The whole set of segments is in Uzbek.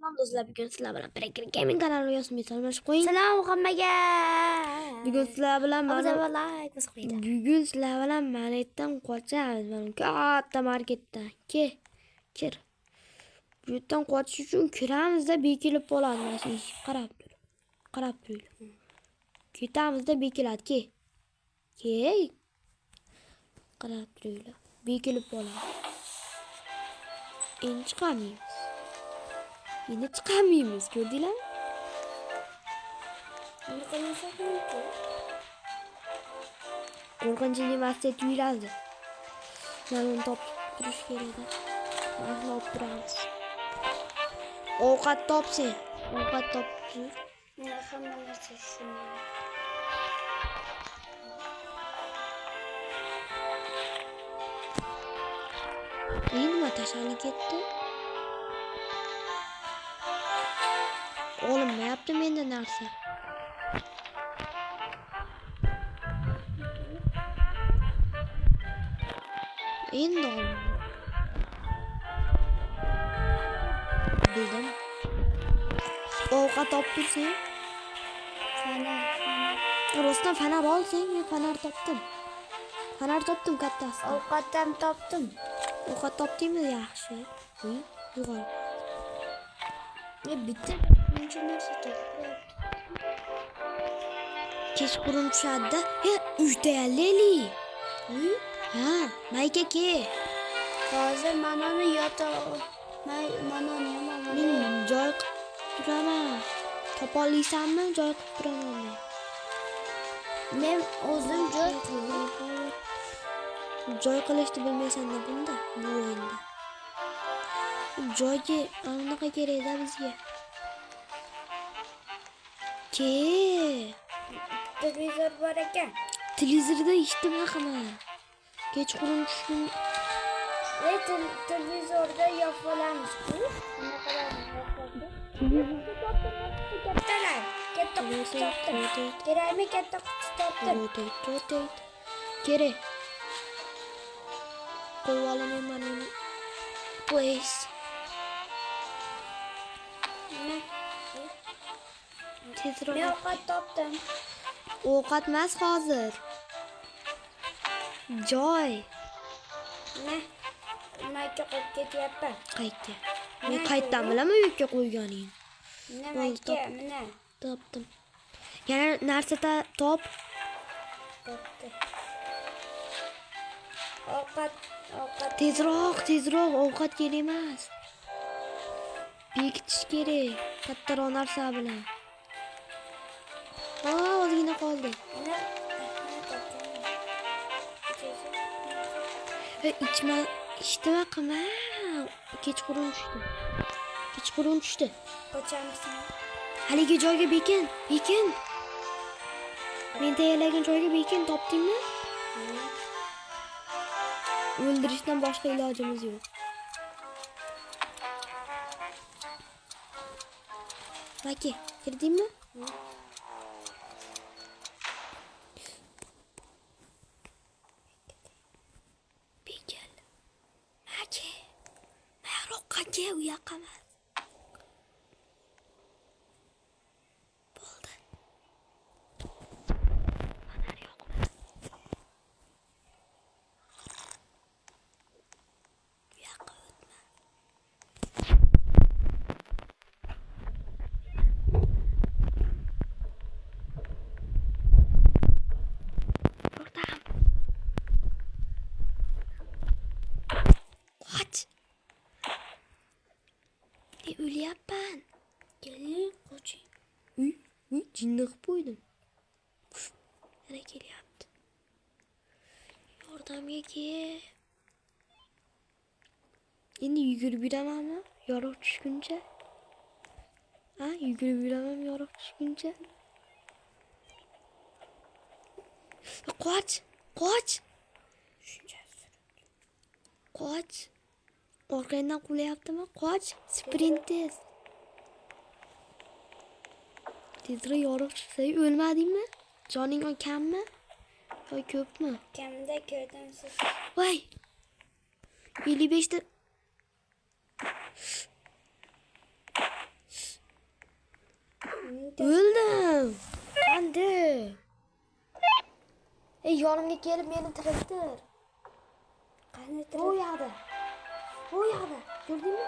Tamam dostlar, bugun sizlar bilan Breaker Gaming kanaliga yo'llanmashib qo'ying. Salom hammaga. Bugun sizlar bilan Manetdan qochamiz. Mana katta marketdan. Kir. Bu yerdan qochish uchun kiramizda bekilib bo'ladi. Mana shu eshik qarab tur. Qarab turinglar. Ketamizda bekiladi. Qarab turinglar. Bekilib bo'ladi. Endi chiqamaymiz. Yine çıkamayız, gördüler mi? Korkunç üniversite tüylerdi. Ben onu top duruş geride. Ben top duramaz. Avukat top sen. Avukat top dur. Ne hamle seçsin. Yine mi taşanlık etti? Oğlum ne yaptım ben de nerede? Endi oğlum. Bildim. Avukat toptursun. Fener. Rostan fener ol sen. Ben fener toptum. Fener toptum kattası. Avukattan toptum. Avukat toptum mu yaxshi? Yuqori. Bitti. Nechun narsa topdim. Kechqurun tushadi-da. 3 ta leli. Ha, mayka ke. Hozir manoni yotoq. Manoni yo'q. Men joy qilib turaman. Topa olmaysanmi? Joy qilib turaman men. Men o'zim joy qildim. Joy qilishni bilmaysan-da bunda, bu o'yinda. Joyga anaqa kerak-da bizga. Televizor bor ekan. Televizorda ijtimoiy qilman. Kechqurun tushdim. Televizorda yoqolamiz. Kattalar. Katta quti topdim. Kerakmi katta quti topdim. Rotate. Kerak. Qo'yib olaman mana uni. Please. Tezroq. Men ovqat topdim. Ovqat emas hozir. Joy. Mayka qo'yib ketyapman. Qaytga. Men qaytdan bilaman yukka qo'yganing. Mayka, mana. Topdim. Yana narsa top. Topdim. Ovqat. Tezroq ovqat kerak emas. Bekitish kerak. Kattaroq narsa bilan. Ozgina qoldi. İçtima qilma. Kechqurun tushdi. Qochamisan. Haligi joyga bekin. Men tayyorlagan joyga bekin, topdingmi? O'ldirishdan boshqa ilojimiz yo'q. Maki, kirdingmi? Bekal. Maki. Nariroqqa kel, u yoqqa emas. Bo'ldi. Fanar yo'qmi? U yoqqa o'tma. Yordam. Qoch. O'lyapman. Keling, qoching. Uy, jinni qilib qo'ydim. Yana kelyapti. Yordamga kel. Endi yugurib yuramanmi? Yorug' tushguncha. Ha, yugurib yuramanmi yorug' tushguncha? Qoch. Qoch. Orqangdan qulayaptimi? Qoch. Sprint tez. Tezroq yorug' chiqsa, o'lmadingmi? Joning kammi? Yo'q ko'pmi? Kamda ko'rdim siz. Voy. 55 ta Öldüm. Qanday? Yonimga kelib meni tiriltir. Bu yoqda. Bu yoqda. Ko'rdingmi?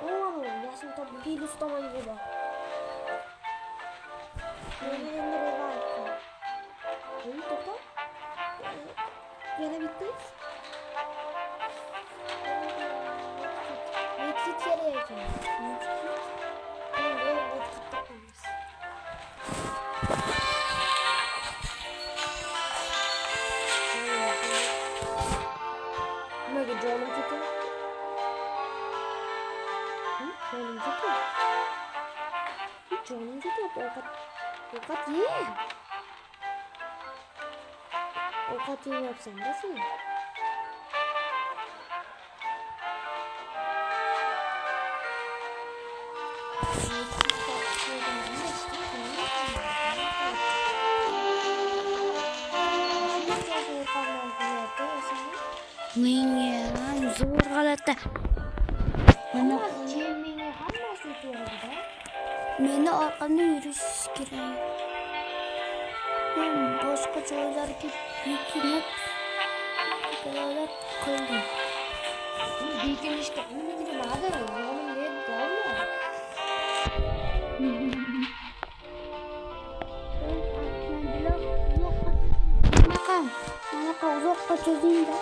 Mana yashil top Bilus tomonga bor. Meni endi revive qil. To'xta. Yana bitti. Medkit kerak ekan. Nimaga jonim ketyapti? Jonim ketyapti. Jonim ketyapti. Ovqat ye. Ovqat yeyapsan-da sen. Menga zo'r g'alati. Mana menga hammasi to'g'ri-da. Meni orqamda yurish kerak. Men boshqa joylarga bekinib qildim. Bekinishga nima Manaqa uzoqqa cho'zing-da.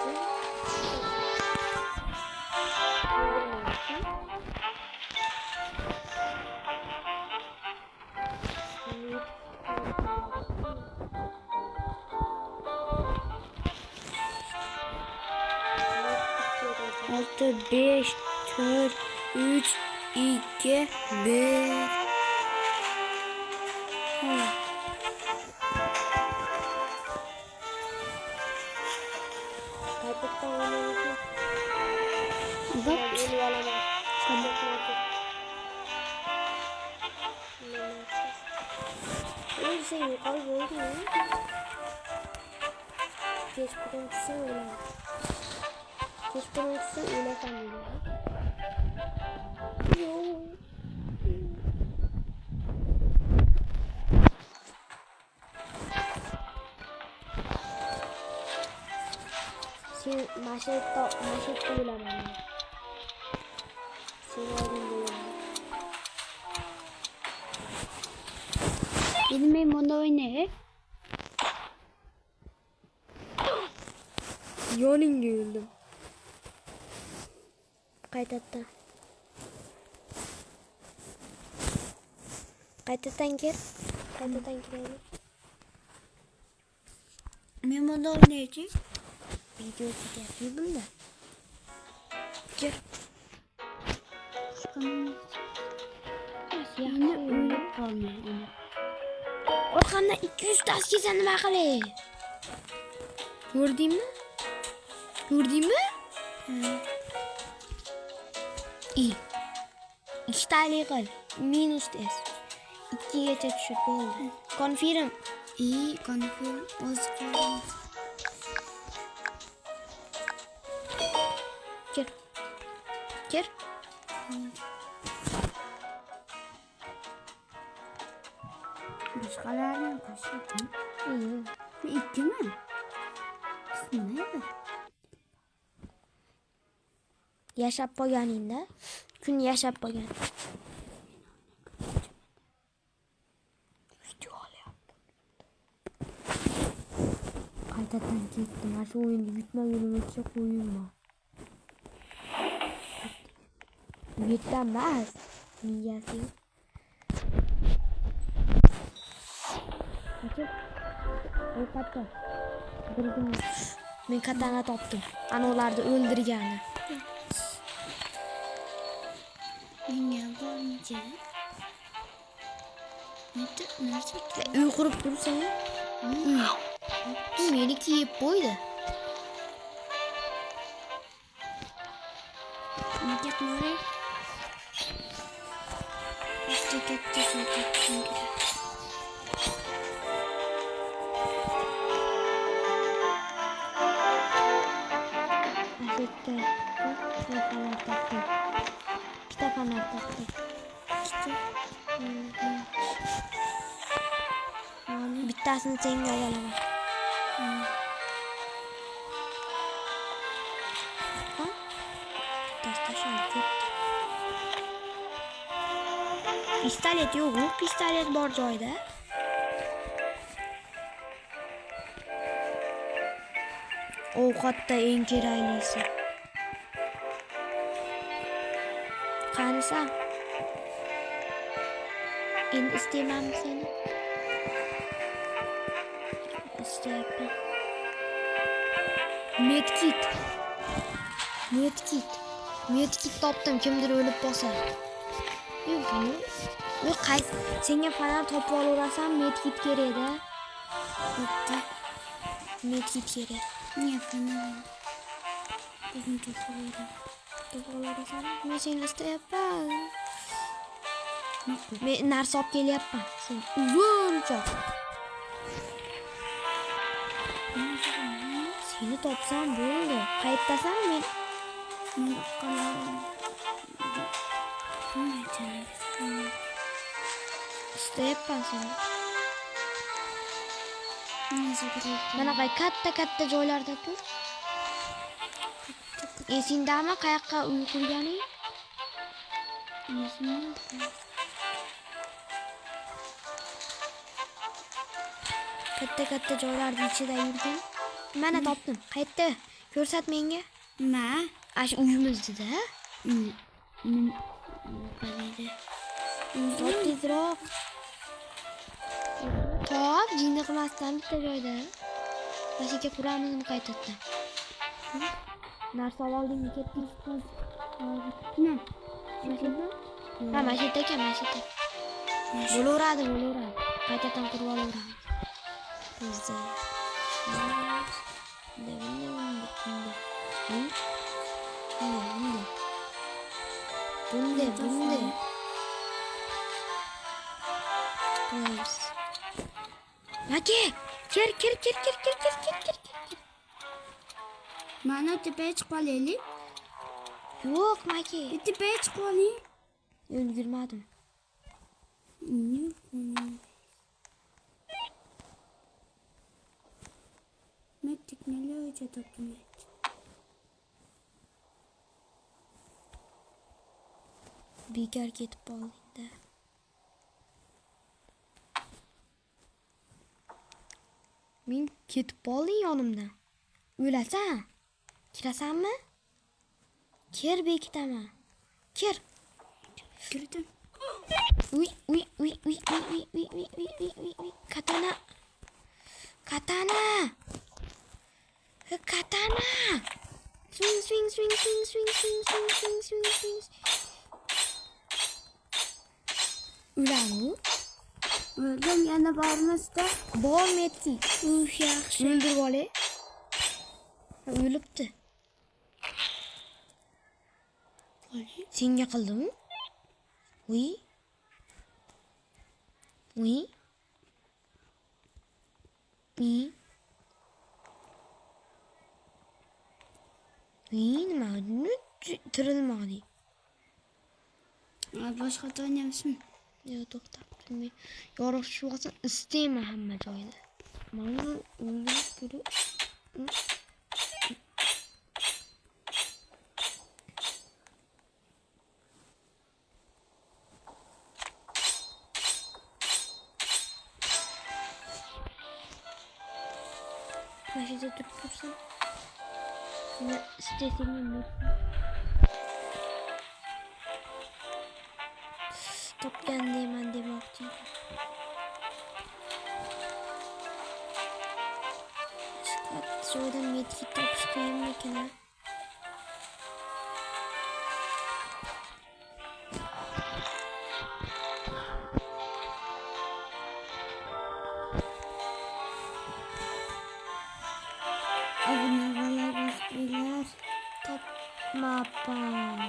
Altı, 5, 4, 3, 2, 1. Sen yukarı gördün mü? Geçmeden tutsan öyle. Geçmeden tutsan öyle sanmıyorum. Sen maşette bilemem. Sen oldun bilemem. Benim onu oyna. Yoningga öldüm. Qaytadan. Qaytadan gel. Qaytadan girelim. Men bunda oynayacağım. Video çekiyorum da. Gel. Yine ölüp kalmıyor. Orkamda 200 tas giysen nima qilay? Ko'rdingmi? İyi. 2 tane qil. Minus des. 2gacha tushib bo'ldi. Confirm. Confirm. O'zi qilamiz. Gir. Boshqalarni qo'shdim. Ikkimi? Nima? Yashab qo'yganingda, kun yashab qo'ygan. Video olyapti. Qaytadan ketdim. Mana shu o'yinni yutmagunimcha qo'yinma. Yetdan emas. Miyasi. O'qatdi. Men katana topdim. Ana ularni o'ldirgani. Menga bo'lmaydi. Uy qurib tursan, meni kiyib qo'ydi. Nega qilay? Katta so'katdim. Kita fanar taptık. Bittasini senga olaman. Ha? Tashlashim. Pistolet yo'q, pistolet bor joyda. Ovqatda eng keraklisi. Qanisa? Endi istaymanmi seni? İstayapman. Medkit. Medkit topdim, kimdir o'lib qolsa. Bu qaysi? Senga fanar topib olaverasan, medkit kerak-da. Bitta medkit kerak. Niye fanar? Bugün toplayaram. To'g'rilarasan. Men seni istayapman. Men narsa olib kelyapman. Sen uzunchoq. Seni topsam bo'ldi. Qayerdasan men? Men qolaram. İstayapman seni. Mana Katta joylarda tur. Esingdami qayoqqa uy qurganing? Katta joylarda ichida yurgan. Mana topdim. Qayerda? Ko'rsat menga. Ma? Ash uyimizda. Qayerda? Top tezroq. Top jinni qilmasdan bitta joyda. Mashika quramizmi qaytadan? Narsa oldingmi ketding? Ne? Ha, mashita ekan, mashita. Bo'laveradi. Qaytadan qurib olaveramiz. Bizda. Bunday. Maki, kir. Mana tepeye chiqib olaylik. Yo'q, Maki. Tepeye chiqib oling. Ulgurmadim. Men teknologiya topdim. Bekor ketib qoldingda. Men ketib qolding yonimdan. O'lasan? Kirasanmi? Kir bekitaman. Kir. Kirdim. Uy. Katana. Swing. Ulan Öldüm yana bormasda. Bormayapti. Yaxshi. O'ldirib olay. O'libdi. Senga qildimi? Uy. Nima? Tirilmadi. Boshqa o'ynayapsizmi? Yo, to'xtab turmay. Yorug' tushib olsa istayman hamma joyda. Mana o'ldirib turib. Mashina turib tursam. Shuni istayman. Topgan deyman demoqchi. Joydan medkit topish qiyinmikan? Abonelar beyler. Topmapam.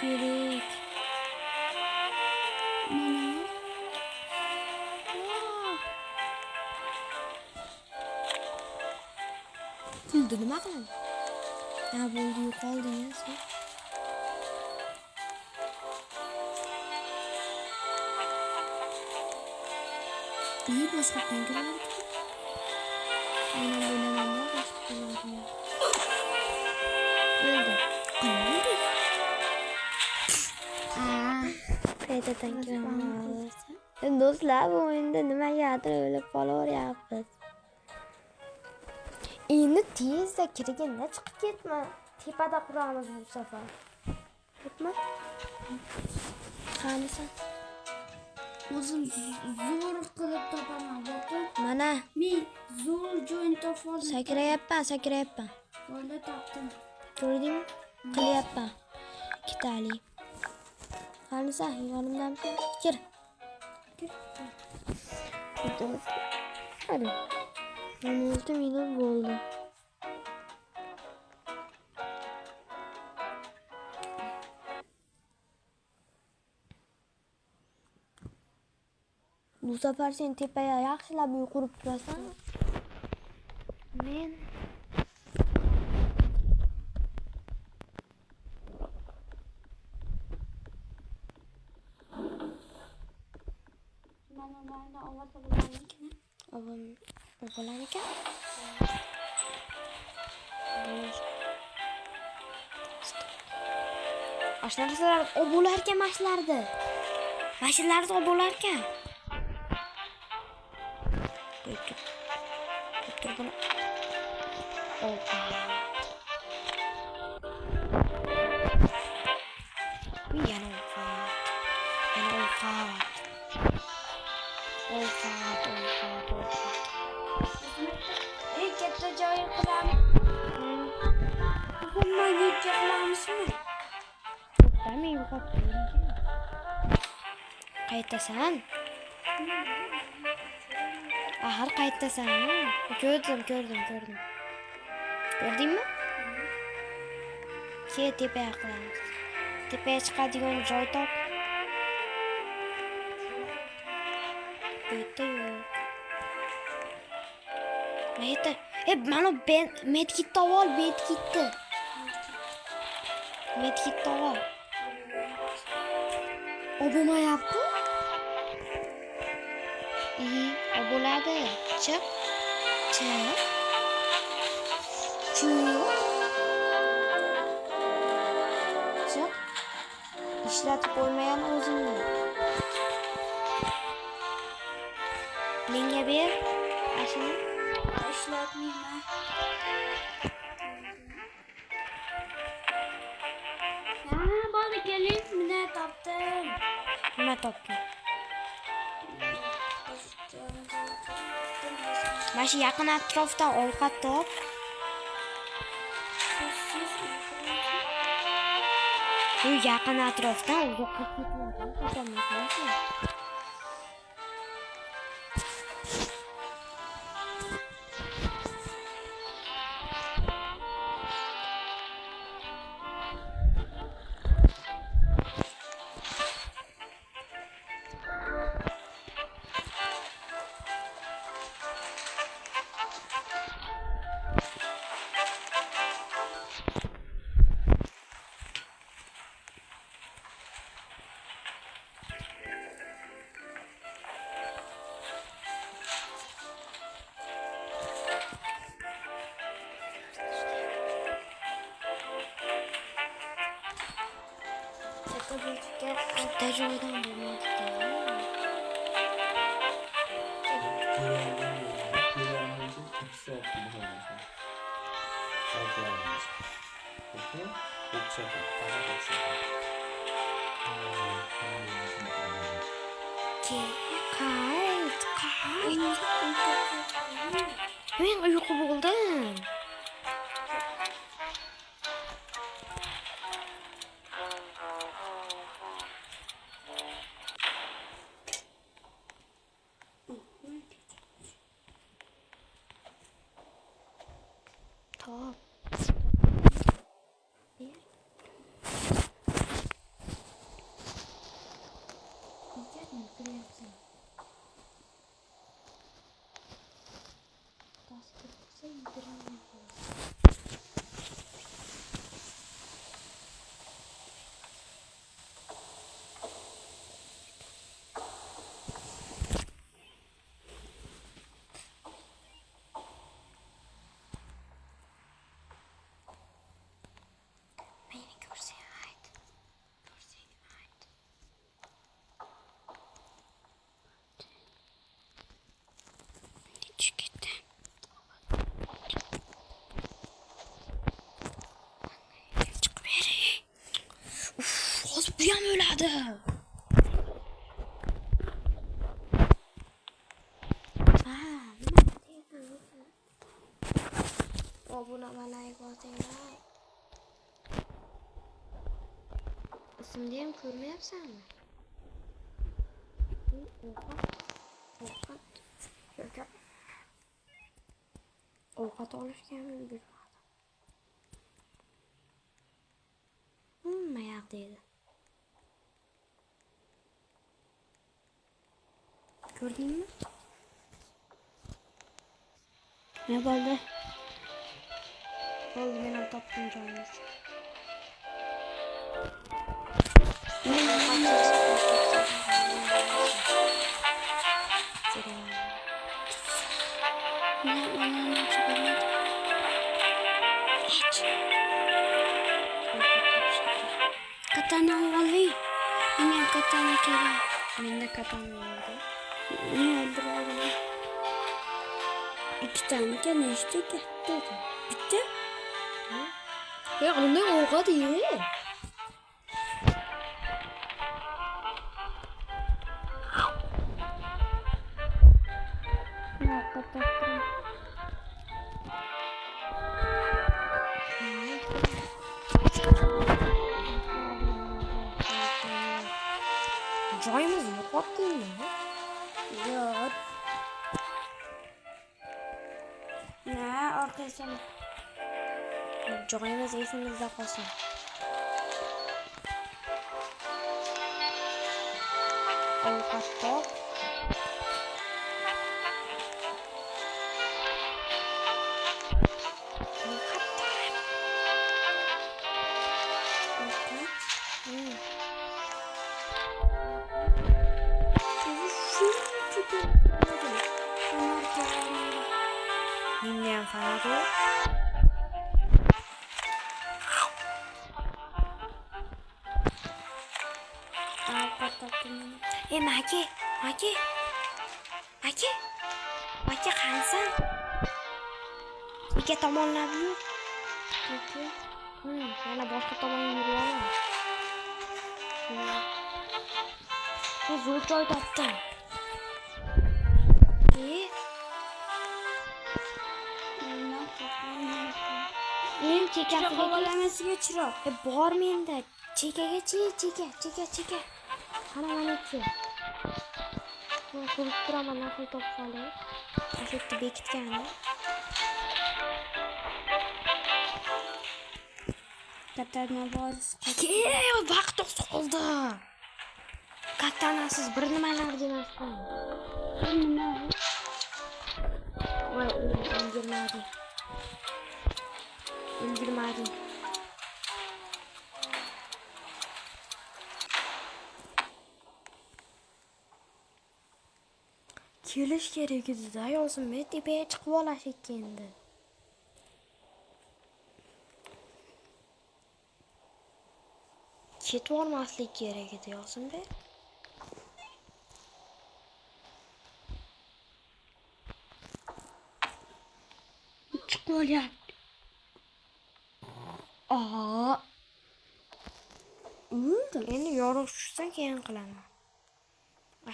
Gerek. kuldi nima qiladi? Ha bo'ldi yo'qolding ya sen. İyi boşqa qangalar. Aynan bo'laman da boshqa qilmadim. Bo'ldi. Qilmadi. Qaytadan kiraman. Do'stlar bu o'yinda nimagadir o'ylab qolaveryapmiz. Endi tezda kirganda chiqib ketma. Tepada quramiz bu safar. Ketma. Qanisan? O'zim zo'r qilib topaman. Boqing. Mana Men zo'r joy topoldim. sakrayapman. Bo'ldi, topdim. Ko'rdingmi? Qilyapman. Ikkitali. Qanisa, yonimdanmi? Kir. Hadi. 16 minut bo'ldi. Bu safar sen tepaga yaxshilab yuqurib turasan. Men Mana ularni ovozi bilanlikmi? bo'lar ekan. Ashnalar bo'lar ekan mashlarda. Mashlarda bo'lar ekan. Dur bunu. Opa. Yana opa. Katta joy qilamiz. Bundan yetkalamizmi? Ben yo'qolib qaytasan. Ahir qaytasan. Ko'rdim. Ko'rdingmi? Tepaga qilamiz. Tepaga chiqadigan joy top. Bu yerda yo'q. Mayda. Mana medkitni ol, medkitni ol. Bo'lmayapti. Bo'ladi. Chiq. Ishlatib qo'ymagan o'zingni. Menga ber. Ashini ishlatmayman. Bo'ldi, keling, mana topdim. Nima topding? Mana shu yaqin atrofdan ovqat top. Bu yaqin atrofdan uzoqqa ketmaysan. Bitta joydan bo'lmaydi. Qayt. Men uyqu bo'ldim. Top. Tas kırıksa yediremeyiz. Hadi. Obunamalay bosinglar. Ismni ham ko'rmayapsanmi? Ovqat olishga ham ulgurmadim. Mayoq deydi. Ko'rdingmi? Ne bo'ldi? Bo'ldi, men ham topdim joyimizni. Katana olay. Menga katana kerak. Menda katana yo'q. Men o'ldiraman. Ikkitaniga nechta katta? Bitta? Ya unday ovqat ye. Joyimizni yo'qotdingmi? Yo'q. Orqasidan. Joyimiz esimizda qolsin. Ovqat top. Menga ham farqi yo'q. Maki qansan? Ikki tomonlab yur. Yana boshqa tomonga yuraman. Zo'r joy topdim. Men chekasiga qo'yamasiga chiroq. Bor menda. Cheka. Qara mana-chi. Men ko'rib turaman, naql topib olay. Ashetni bekitgani. Katana bor. Vaqt qoldi. Katanasiz bir nimalar demasdan. Nima? Voy, Ulgurmadim. Kelish kerak edi-da, Yosimni tepaga chiqib olashik endi. Ketib olmaslik kerak edi, Yosimni. Chiqib olyapti. Endi yorug' tushsa keyin qilaman.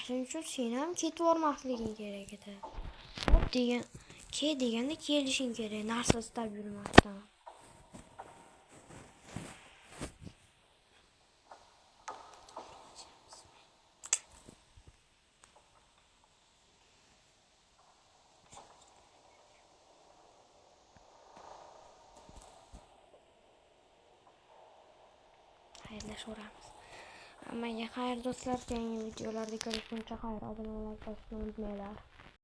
Shuning uchun sen ham ketib olmasliging kerak edi. Hop deganda kelishing kerak, narsa istab yurmasdan. Xayrlashaveramiz. Hammaga xayr do'stlar, yangi videolarda ko'rishguncha xayr, obuna bo'lib qolishni unutmanglar.